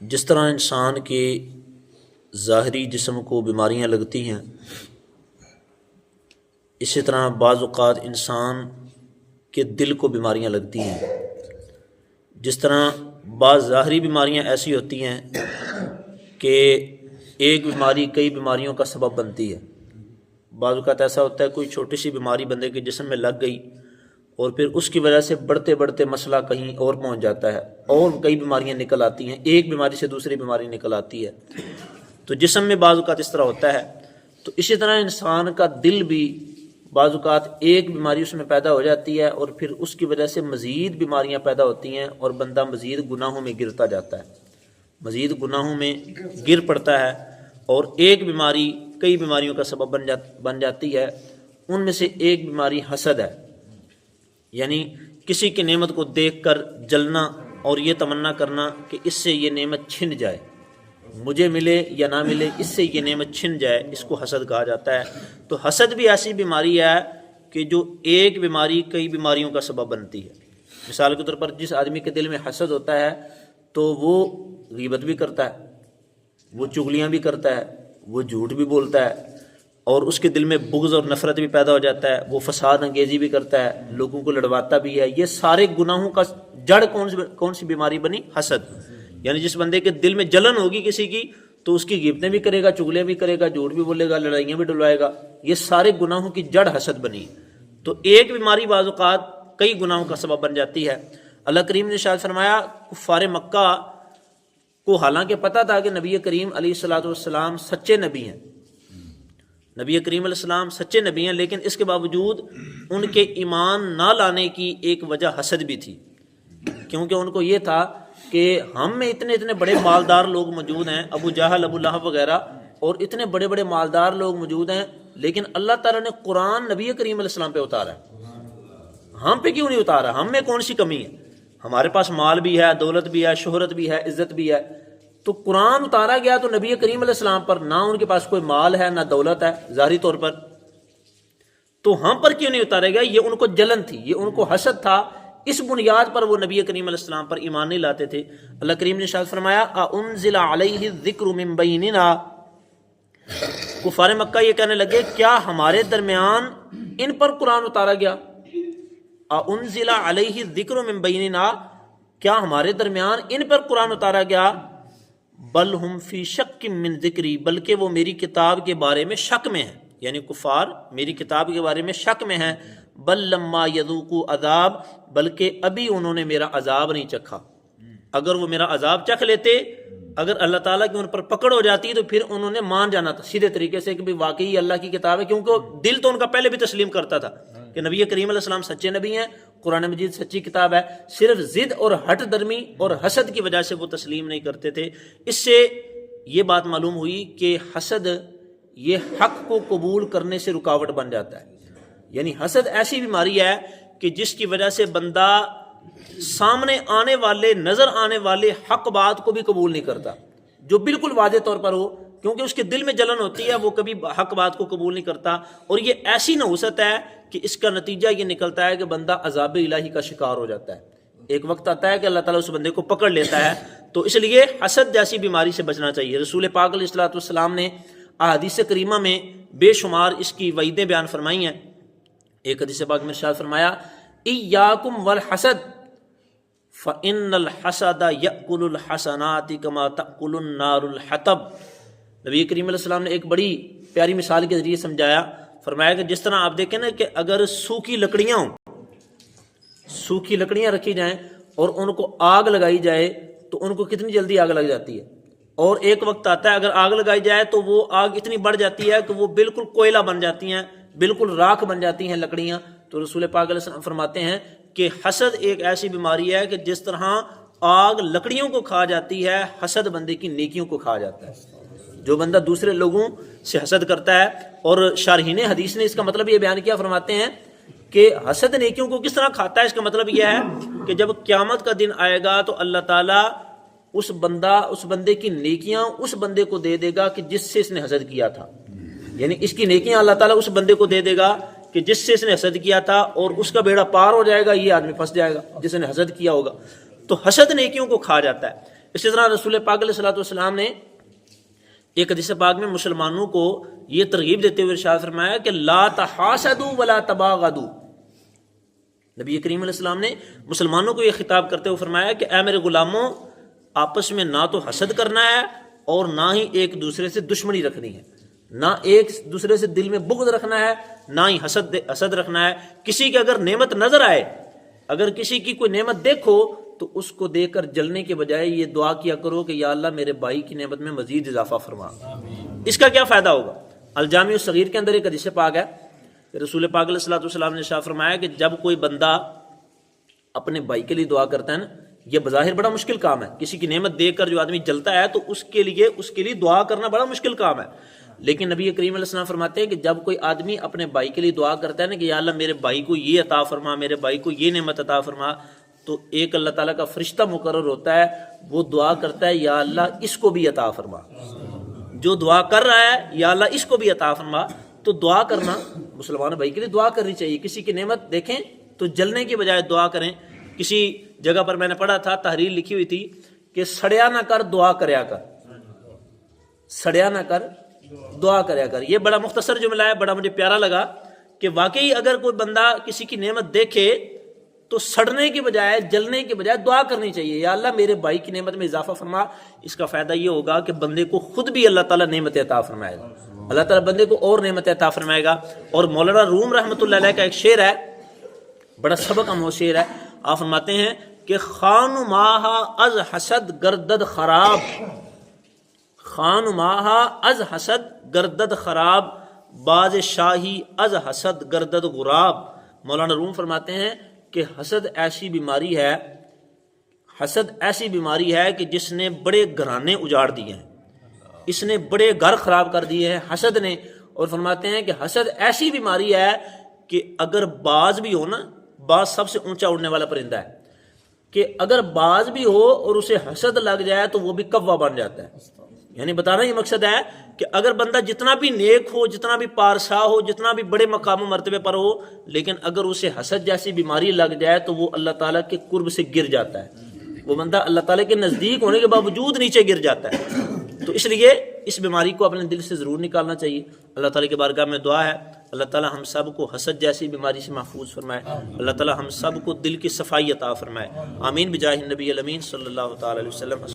جس طرح انسان کے ظاہری جسم کو بیماریاں لگتی ہیں، اسی طرح بعض اوقات انسان کے دل کو بیماریاں لگتی ہیں۔ جس طرح بعض ظاہری بیماریاں ایسی ہوتی ہیں کہ ایک بیماری کئی بیماریوں کا سبب بنتی ہے۔ بعض اوقات ایسا ہوتا ہے کوئی چھوٹی سی بیماری بندے کے جسم میں لگ گئی اور پھر اس کی وجہ سے بڑھتے بڑھتے مسئلہ کہیں اور پہنچ جاتا ہے اور کئی بیماریاں نکل آتی ہیں، ایک بیماری سے دوسری بیماری نکل آتی ہے۔ تو جسم میں بعض اوقات اس طرح ہوتا ہے، تو اسی طرح انسان کا دل بھی بعض اوقات ایک بیماری اس میں پیدا ہو جاتی ہے اور پھر اس کی وجہ سے مزید بیماریاں پیدا ہوتی ہیں اور بندہ مزید گناہوں میں گرتا جاتا ہے، مزید گناہوں میں گر پڑتا ہے، اور ایک بیماری کئی بیماریوں کا سبب بن جاتی ہے۔ ان میں سے ایک بیماری حسد ہے، یعنی کسی کی نعمت کو دیکھ کر جلنا اور یہ تمنا کرنا کہ اس سے یہ نعمت چھن جائے، مجھے ملے یا نہ ملے، اس سے یہ نعمت چھن جائے، اس کو حسد کہا جاتا ہے۔ تو حسد بھی ایسی بیماری ہے کہ جو ایک بیماری کئی بیماریوں کا سبب بنتی ہے۔ مثال کے طور پر جس آدمی کے دل میں حسد ہوتا ہے تو وہ غیبت بھی کرتا ہے، وہ چغلیاں بھی کرتا ہے، وہ جھوٹ بھی بولتا ہے، اور اس کے دل میں بغض اور نفرت بھی پیدا ہو جاتا ہے، وہ فساد انگیزی بھی کرتا ہے، لوگوں کو لڑواتا بھی ہے۔ یہ سارے گناہوں کا جڑ کون سی بیماری بنی؟ حسد۔ یعنی جس بندے کے دل میں جلن ہوگی کسی کی تو اس کی غیبتیں بھی کرے گا، چغلیاں بھی کرے گا، جھوٹ بھی بولے گا، لڑائیاں بھی ڈلوائے گا۔ یہ سارے گناہوں کی جڑ حسد بنی۔ تو ایک بیماری بعض اوقات کئی گناہوں کا سبب بن جاتی ہے۔ اللہ کریم نے ارشاد فرمایا، کفار مکہ کو حالانکہ پتہ تھا کہ نبی کریم علیہ الصلوۃ والسلام سچے نبی ہیں، نبی کریم علیہ السلام سچے نبی ہیں، لیکن اس کے باوجود ان کے ایمان نہ لانے کی ایک وجہ حسد بھی تھی، کیونکہ ان کو یہ تھا کہ ہم میں اتنے بڑے مالدار لوگ موجود ہیں، ابو جہل، ابو لہب وغیرہ، اور اتنے بڑے بڑے مالدار لوگ موجود ہیں، لیکن اللہ تعالیٰ نے قرآن نبی کریم علیہ السلام پہ اتارا ہے، ہم پہ کیوں نہیں اتارا؟ ہم میں کون سی کمی ہے؟ ہمارے پاس مال بھی ہے، دولت بھی ہے، شہرت بھی ہے، عزت بھی ہے، تو قرآن اتارا گیا تو نبی کریم علیہ السلام پر، نہ ان کے پاس کوئی مال ہے نہ دولت ہے ظاہری طور پر، تو ہم پر کیوں نہیں اتارا گیا؟ یہ ان کو جلن تھی، یہ ان کو حسد تھا، اس بنیاد پر وہ نبی کریم علیہ السلام پر ایمان نہیں لاتے تھے۔ اللہ کریم نے ارشاد فرمایا، اَأُنزِلَ عَلَيْهِ الذِّكْرُ مِن بَيْنِنَا، کفار مکہ یہ کہنے لگے کیا ہمارے درمیان ان پر قرآن اتارا گیا؟ اَأُنزِلَ عَلَيْهِ الذِّكْرُ مِن بَيْنِنَا، کیا ہمارے درمیان ان پر قرآن اتارا گیا؟ بل ہم فی شک من ذکری، بلکہ وہ میری کتاب کے بارے میں شک میں ہیں، یعنی کفار میری کتاب کے بارے میں شک میں ہیں۔ بل لما یذوقوا عذاب، بلکہ ابھی انہوں نے میرا عذاب نہیں چکھا۔ اگر وہ میرا عذاب چکھ لیتے، اگر اللہ تعالیٰ کی ان پر پکڑ ہو جاتی تو پھر انہوں نے مان جانا تھا سیدھے طریقے سے کہ بھی واقعی اللہ کی کتاب ہے، کیونکہ دل تو ان کا پہلے بھی تسلیم کرتا تھا کہ نبی کریم علیہ السلام سچے نبی ہیں، قرآن مجید سچی کتاب ہے، صرف ضد اور ہٹ درمی اور حسد کی وجہ سے وہ تسلیم نہیں کرتے تھے۔ اس سے یہ بات معلوم ہوئی کہ حسد یہ حق کو قبول کرنے سے رکاوٹ بن جاتا ہے۔ یعنی حسد ایسی بیماری ہے کہ جس کی وجہ سے بندہ سامنے آنے والے، نظر آنے والے حق بات کو بھی قبول نہیں کرتا، جو بالکل واضح طور پر ہو، کیونکہ اس کے دل میں جلن ہوتی ہے، وہ کبھی حق بات کو قبول نہیں کرتا، اور یہ ایسی نحوست ہے کہ اس کا نتیجہ یہ نکلتا ہے کہ بندہ عذاب الہی کا شکار ہو جاتا ہے۔ ایک وقت آتا ہے کہ اللہ تعالیٰ اس بندے کو پکڑ لیتا ہے، تو اس لیے حسد جیسی بیماری سے بچنا چاہیے۔ رسول پاک علیہ الصلوۃ والسلام نے احادیث کریمہ میں بے شمار اس کی وعیدیں بیان فرمائی ہیں۔ ایک حدیث پاک میں ارشاد فرمایا، ایاکم والحسد فإن الحسد یأکل الحسنات کما تأکل النار الحطب۔ نبی کریم علیہ السلام نے ایک بڑی پیاری مثال کے ذریعے سمجھایا، فرمایا کہ جس طرح آپ دیکھیں نا کہ اگر سوکھی لکڑیاں ہوں، سوکھی لکڑیاں رکھی جائیں اور ان کو آگ لگائی جائے تو ان کو کتنی جلدی آگ لگ جاتی ہے، اور ایک وقت آتا ہے اگر آگ لگائی جائے تو وہ آگ اتنی بڑھ جاتی ہے کہ وہ بالکل کوئلہ بن جاتی ہیں، بالکل راکھ بن جاتی ہیں لکڑیاں۔ تو رسول پاک علیہ السلام فرماتے ہیں کہ حسد ایک ایسی بیماری ہے کہ جس طرح آگ لکڑیوں کو کھا جاتی ہے، حسد بندے کی نیکیوں کو کھا جاتا ہے۔ جو بندہ دوسرے لوگوں سے حسد کرتا ہے، اور شارحین حدیث نے اس کا مطلب یہ بیان کیا، فرماتے ہیں کہ حسد نیکیوں کو کس طرح کھاتا ہے، اس کا مطلب یہ ہے کہ جب قیامت کا دن آئے گا تو اللہ تعالیٰ اس بندے کی نیکیاں اس بندے کو دے دے گا کہ جس سے اس نے حسد کیا تھا، یعنی اس کی نیکیاں اللہ تعالیٰ اس بندے کو دے دے گا کہ جس سے اس نے حسد کیا تھا، اور اس کا بیڑا پار ہو جائے گا، یہ آدمی پھنس جائے گا جس نے حسد کیا ہوگا۔ تو حسد نیکیوں کو کھا جاتا ہے، اسی طرح رسول پاک علیہ الصلوۃ والسلام نے ایک حدیث پاک میں مسلمانوں کو یہ ترغیب دیتے ہوئے ارشاد فرمایا کہ لا تحاسدوا ولا تباغضوا. نبی کریم علیہ السلام نے مسلمانوں کو یہ خطاب کرتے ہوئے فرمایا کہ اے میرے غلاموں، آپس میں نہ تو حسد کرنا ہے اور نہ ہی ایک دوسرے سے دشمنی رکھنی ہے، نہ ایک دوسرے سے دل میں بغض رکھنا ہے، نہ ہی حسد رکھنا ہے. کسی کی اگر نعمت نظر آئے، اگر کسی کی کوئی نعمت دیکھو تو اس کو دیکھ کر جلنے کے بجائے یہ دعا کیا کرو کہ یا اللہ میرے بھائی کی نعمت میں مزید اضافہ فرما. اس کا کیا فائدہ ہوگا؟ الجامع الصغیر کے اندر ایک حدیث پاک ہے کہ رسول پاک علیہ الصلوۃ والسلام نے ارشاد فرمایا کہ جب کوئی بندہ اپنے بھائی کے لیے دعا کرتا ہے نا، یہ بظاہر بڑا مشکل کام ہے، کسی کی نعمت دیکھ کر جو آدمی جلتا ہے تو اس کے لیے دعا کرنا بڑا مشکل کام ہے. لیکن نبی کریم علیہ السلام فرماتے ہیں کہ جب کوئی آدمی اپنے بھائی کے لیے دعا کرتا ہے نا کہ یا اللہ میرے بھائی کو یہ عطا فرما، میرے بھائی کو یہ نعمت عطا فرما، تو ایک اللہ تعالیٰ کا فرشتہ مقرر ہوتا ہے، وہ دعا کرتا ہے یا اللہ اس کو بھی عطا فرما. جو دعا کر رہا ہے یا اللہ اس کو بھی عطا فرما. تو دعا کرنا، مسلمان بھائی کے لیے دعا کرنی چاہیے. کسی کی نعمت دیکھیں تو جلنے کی بجائے دعا کریں. کسی جگہ پر میں نے پڑھا تھا، تحریر لکھی ہوئی تھی کہ سڑیا نہ کر دعا کریا کر، سڑیا نہ کر دعا کریا کر. یہ بڑا مختصر جملہ ہے، بڑا مجھے پیارا لگا کہ واقعی اگر کوئی بندہ کسی کی نعمت دیکھے تو سڑنے کے بجائے، جلنے کے بجائے دعا کرنی چاہیے یا اللہ میرے بھائی کی نعمت میں اضافہ فرما. اس کا فائدہ یہ ہوگا کہ بندے کو خود بھی اللہ تعالیٰ نعمت عطا فرمائے گا، اللہ تعالیٰ بندے کو اور نعمت عطا فرمائے گا. اور مولانا روم رحمۃ اللہ علیہ کا ایک شعر ہے، بڑا سبق آموز شعر ہے. آپ فرماتے ہیں کہ خان ماہ از حسد گردد خراب، خان ماہ از حسد گردد خراب، باز شاہی از حسد گردد غراب. مولانا روم فرماتے ہیں کہ حسد ایسی بیماری ہے، حسد ایسی بیماری ہے کہ جس نے بڑے گھرانے اجاڑ دیے ہیں، اس نے بڑے گھر خراب کر دیے ہیں حسد نے. اور فرماتے ہیں کہ حسد ایسی بیماری ہے کہ اگر باز بھی ہو نا، باز سب سے اونچا اڑنے والا پرندہ ہے، کہ اگر باز بھی ہو اور اسے حسد لگ جائے تو وہ بھی کوا بن جاتا ہے. یعنی بتانا یہ مقصد ہے کہ اگر بندہ جتنا بھی نیک ہو، جتنا بھی پارسا ہو، جتنا بھی بڑے مقام و مرتبے پر ہو، لیکن اگر اسے حسد جیسی بیماری لگ جائے تو وہ اللہ تعالیٰ کے قرب سے گر جاتا ہے، وہ بندہ اللہ تعالیٰ کے نزدیک ہونے کے باوجود نیچے گر جاتا ہے. تو اس لیے اس بیماری کو اپنے دل سے ضرور نکالنا چاہیے. اللہ تعالیٰ کی بارگاہ میں دعا ہے اللہ تعالیٰ ہم سب کو حسد جیسی بیماری سے محفوظ فرمائے، اللہ تعالیٰ ہم سب کو دل کی صفائی عطا فرمائے. آمین بجاہ النبی الامین صلی اللہ تعالی علیہ وسلم.